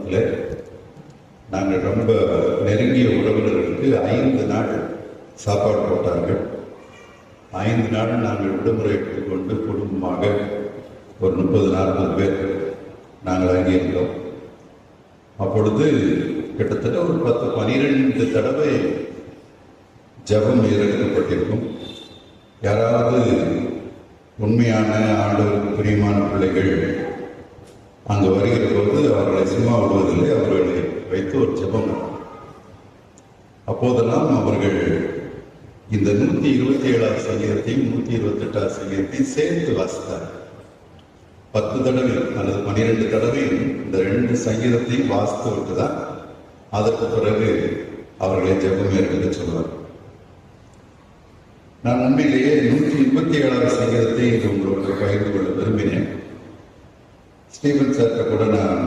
குடும்பத்தில் நாங்கள் ரொம்ப நெருங்கிய உறவினர்களுக்கு 5 நாள் சாப்பாடு போட்டார்கள். 5 நாள் நாங்கள் விடுமுறை எடுத்துக்கொண்டு குடும்பமாக ஒரு 30-40 பேர் நாங்கள் அங்கிருந்தோம். அப்பொழுது கிட்டத்தட்ட ஒரு 10-12 தடவை ஜபம் ஏறெடுக்கப்பட்டிருக்கும். யாராவது உண்மையான ஆண்டவருக்கு பிரியமான பிள்ளைகள் அங்கு வருகிற போது அவர்களை சும்மா விடுவதில்லை, அவர்களை வைத்து ஒரு ஜபம். அப்போதெல்லாம் அவர்கள் இந்த 127ஆம் சங்கீதத்தையும் 128ஆம் சங்கீதத்தையும் சேர்த்து வாசித்தார்கள். 10 தடவை அல்லது 12 தடவை இந்த 2 சங்கீதத்தையும் வாசித்து விட்டுதான் அதற்கு பிறகு அவர்களை ஜெபம் மேற்கொள்ள சொல்வார். நான் உண்மையிலேயே 127ஆம் சங்கீதத்தை இது உங்களோட பகிர்ந்து கொள்ள விரும்பினேன். ஸ்டீவன் சார்ட்ட கூட நான்